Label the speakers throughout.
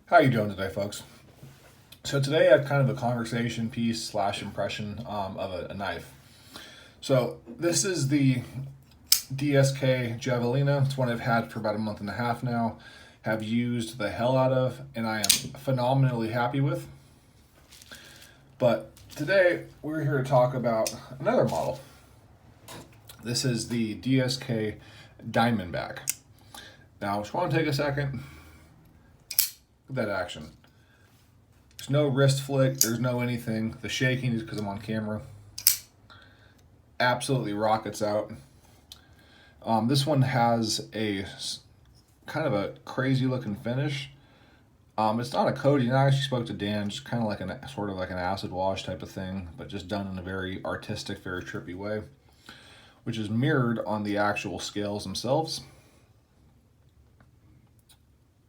Speaker 1: How you doing today, folks? So today I have kind of a conversation piece slash impression of a knife. So this is the DSK Javelina. It's one I've had for about a month and a half now. Have used the hell out of, and I am phenomenally happy with. But today we're here to talk about another model. This is the DSK Diamondback. Now, I just want to take a second. Look at that action. There's no wrist flick. There's no anything. The shaking is because I'm on camera. Absolutely rockets out. This one has a kind of a crazy looking finish. It's not a coating. I actually spoke to Dan, just kind of like sort of like an acid wash type of thing, but just done in a very artistic, very trippy way, which is mirrored on the actual scales themselves.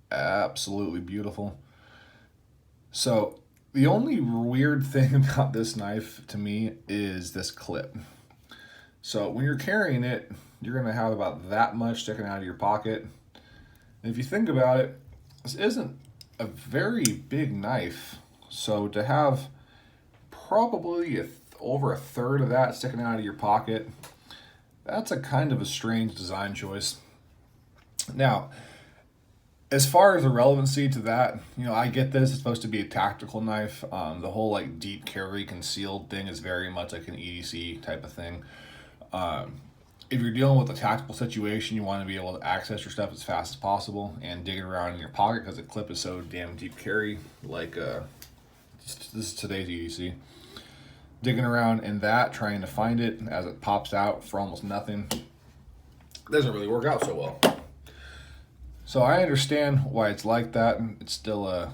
Speaker 1: Absolutely beautiful. So the only weird thing about this knife to me is this clip. So when you're carrying it, you're going to have about that much sticking out of your pocket. And if you think about it, this isn't a very big knife. So to have probably over a third of that sticking out of your pocket, that's a kind of a strange design choice. Now, as far as the relevancy to that, I get this. It's supposed to be a tactical knife. The whole like deep carry concealed thing is very much like an EDC type of thing. If you're dealing with a tactical situation, you want to be able to access your stuff as fast as possible and dig it around in your pocket because the clip is so damn deep carry. Like this is today's EDC. Digging around in that, trying to find it as it pops out for almost nothing, doesn't really work out so well. So I understand why it's like that. It's still a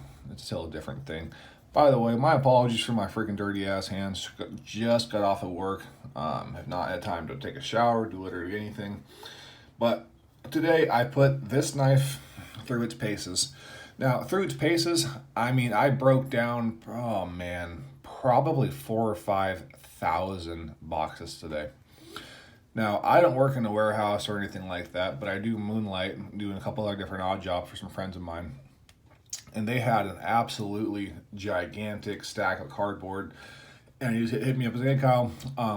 Speaker 1: different thing. By the way, my apologies for my freaking dirty ass hands. Just got off of work. Have not had time to take a shower, do literally anything. But today I put this knife through its paces. Now, through its paces, I broke down, oh man, probably 4,000 or 5,000 boxes today. Now, I don't work in a warehouse or anything like that, but I do moonlight, doing a couple other different odd jobs for some friends of mine. And they had an absolutely gigantic stack of cardboard. And he just hit me up and said, "Hey, Kyle,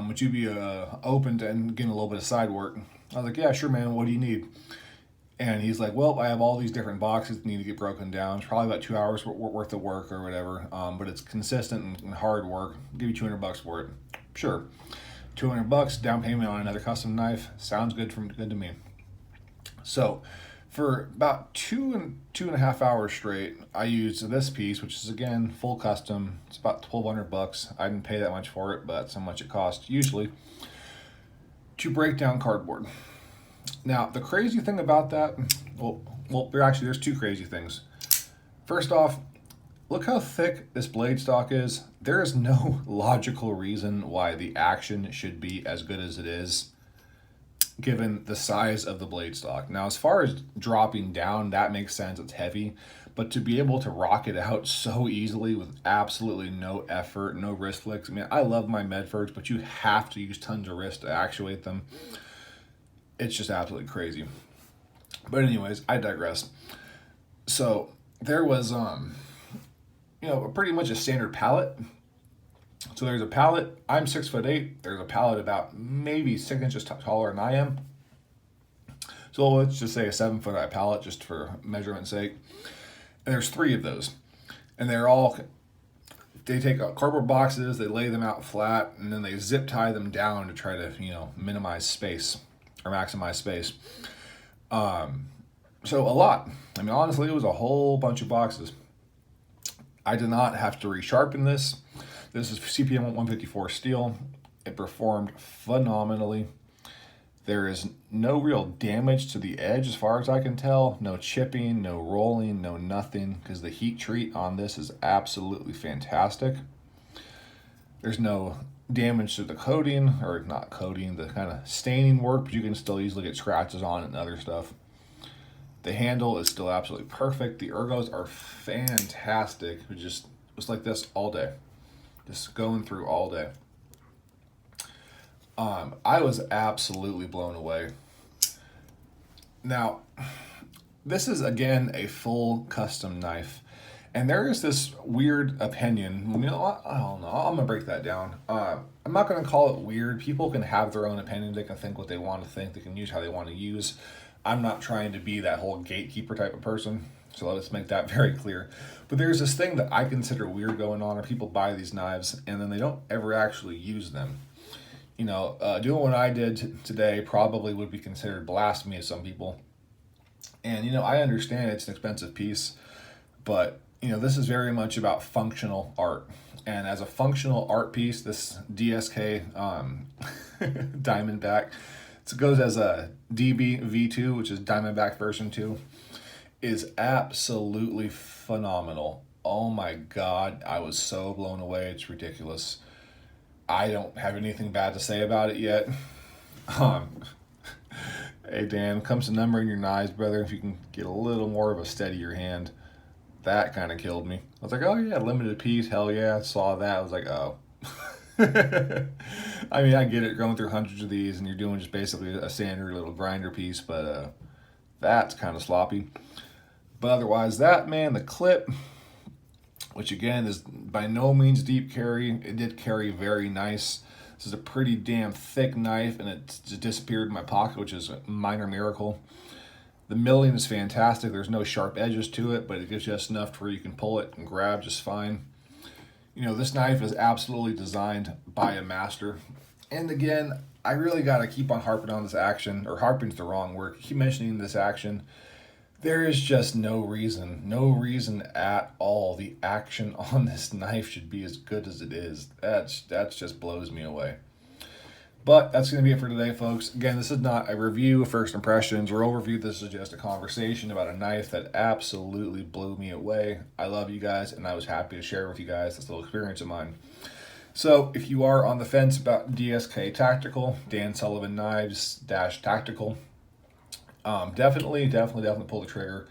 Speaker 1: would you be open to getting a little bit of side work?" I was like, "Yeah, sure, man. What do you need?" And he's like, "Well, I have all these different boxes that need to get broken down. It's probably about 2 hours worth of work or whatever, but it's consistent and hard work. I'll give you $200 for it." Sure. $200 down payment on another custom knife sounds good to me. So for about two and a half hours straight, I used this piece, which is again full custom. It's about $1,200. I didn't pay that much for it, but that's how much it costs usually to break down cardboard. Now the crazy thing about that, there's two crazy things. First off, look how thick this blade stock is. There is no logical reason why the action should be as good as it is, given the size of the blade stock. Now, as far as dropping down, that makes sense. It's heavy. But to be able to rock it out so easily with absolutely no effort, no wrist flicks. I love my Medfords, but you have to use tons of wrist to actuate them. It's just absolutely crazy. But anyways, I digress. So there was pretty much a standard pallet. So there's a pallet. I'm 6'8". There's a pallet about maybe 6 inches taller than I am. So let's just say a 7-foot high pallet, just for measurement's sake. And there's 3 of those, and they take cardboard boxes, they lay them out flat, and then they zip tie them down to try to minimize space or maximize space. So a lot. Honestly, it was a whole bunch of boxes. I did not have to resharpen this. This is CPM 154 steel. It performed phenomenally. There is no real damage to the edge as far as I can tell. No chipping, no rolling, no nothing, because the heat treat on this is absolutely fantastic. There's no damage to the coating, or not coating, the kind of staining work, but you can still easily get scratches on it and other stuff. The handle is still absolutely perfect. The ergos are fantastic. It was like this all day. Just going through all day. I was absolutely blown away. Now, this is again a full custom knife. And there is this weird opinion. You know what? I don't know. I'm gonna break that down. I'm not gonna call it weird. People can have their own opinion. They can think what they want to think. They can use how they want to use. I'm not trying to be that whole gatekeeper type of person. So let's make that very clear. But there's this thing that I consider weird going on, or people buy these knives and then they don't ever actually use them. Doing what I did today probably would be considered blasphemy to some people. And I understand it's an expensive piece, but this is very much about functional art. And as a functional art piece, this DSK Diamondback, it goes as a DB V2, which is Diamondback version 2, is absolutely phenomenal. Oh my God, I was so blown away. It's ridiculous. I don't have anything bad to say about it yet. Um, hey Dan, comes to numbering your knives, brother. If you can get a little more of a steadier hand, that kind of killed me. I was like, oh yeah, limited piece, hell yeah. I saw that. I was like, oh. I mean, I get it, going through hundreds of these, and you're doing just basically a standard little grinder piece, but that's kind of sloppy. But otherwise, that man, the clip, which again is by no means deep carry, it did carry very nice. This is a pretty damn thick knife, and it just disappeared in my pocket, which is a minor miracle. The milling is fantastic. There's no sharp edges to it, but it gives you just enough to where you can pull it and grab just fine. This knife is absolutely designed by a master. And again, I really got to keep on harping on this action, or harping's the wrong word, keep mentioning this action. There is just no reason at all. The action on this knife should be as good as it is. That's just blows me away. But that's going to be it for today, folks. Again, this is not a review of first impressions or overview. This is just a conversation about a knife that absolutely blew me away. I love you guys, and I was happy to share with you guys this little experience of mine. So if you are on the fence about DSK Tactical, Dan Sullivan Knives - Tactical, definitely pull the trigger.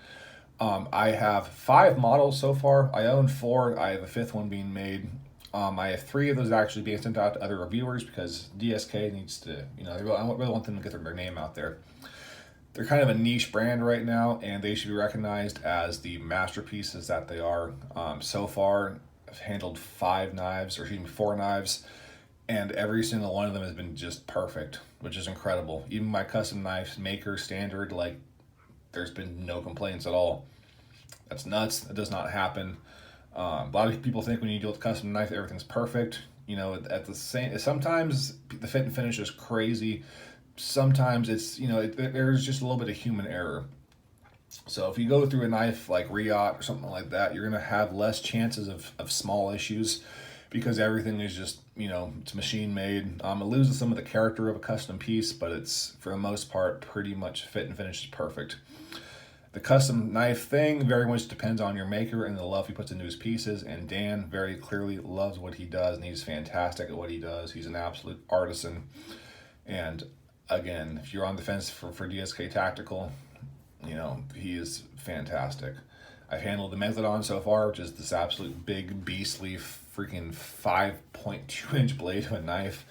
Speaker 1: I have 5 models so far. I own 4. I have a 5th one being made. I have 3 of those actually being sent out to other reviewers because DSK needs to, I really want them to get their name out there. They're kind of a niche brand right now, and they should be recognized as the masterpieces that they are. So far, I've handled 4 knives, and every single one of them has been just perfect, which is incredible. Even my custom knives, maker, standard, there's been no complaints at all. That's nuts. That does not happen. A lot of people think when you deal with custom knife, everything's perfect. At the same, sometimes the fit and finish is crazy. Sometimes it's, there's just a little bit of human error. So if you go through a knife like Riot or something like that, you're going to have less chances of small issues because everything is just, it's machine made. It loses some of the character of a custom piece, but it's, for the most part, pretty much fit and finish is perfect. The custom knife thing very much depends on your maker and the love he puts into his pieces, and Dan very clearly loves what he does, and he's fantastic at what he does. He's an absolute artisan. And again, if you're on the fence for DSK Tactical, he is fantastic. I've handled the Megalodon so far, which is this absolute big, beastly, freaking 5.2-inch blade of a knife.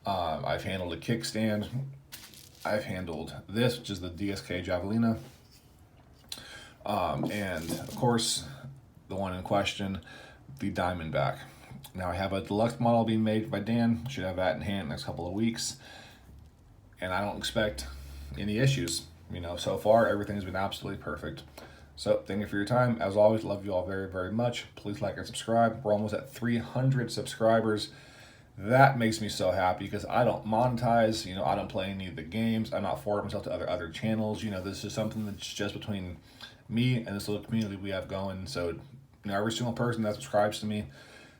Speaker 1: I've handled a kickstand. I've handled this, which is the DSK Javelina. And of course, the one in question, the Diamondback. Now I have a deluxe model being made by Dan. Should have that in hand in the next couple of weeks. And I don't expect any issues. So far everything has been absolutely perfect. So thank you for your time. As always, love you all very, very much. Please like and subscribe. We're almost at 300 subscribers. That makes me so happy because I don't monetize. I don't play any of the games. I'm not forwarding myself to other channels. This is something that's just between me and this little community we have going. So every single person that subscribes to me,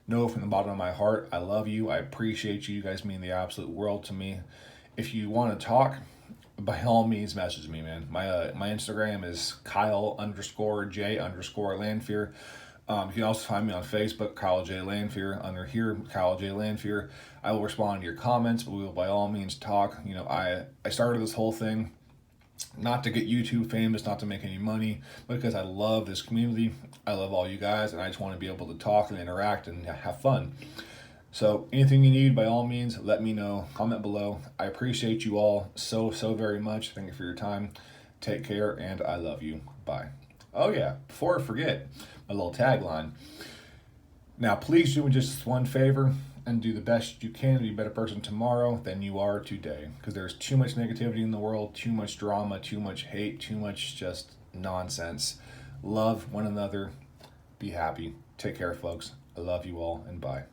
Speaker 1: know from the bottom of my heart, I love you. I appreciate you. You guys mean the absolute world to me. If you want to talk, by all means, message me, man. My Instagram is Kyle_J_Lanfear. You can also find me on Facebook, Kyle J. Lanfear. Under here, Kyle J. Lanfear. I will respond to your comments, but we will by all means talk. I started this whole thing not to get YouTube famous, not to make any money, but because I love this community. I love all you guys, and I just want to be able to talk and interact and have fun. So anything you need, by all means, let me know. Comment below. I appreciate you all so very much. Thank you for your time. Take care, and I love you. Bye. Oh yeah, before I forget, a little tagline. Now, please do me just one favor and do the best you can to be a better person tomorrow than you are today. Because there's too much negativity in the world, too much drama, too much hate, too much just nonsense. Love one another. Be happy. Take care, folks. I love you all, and bye.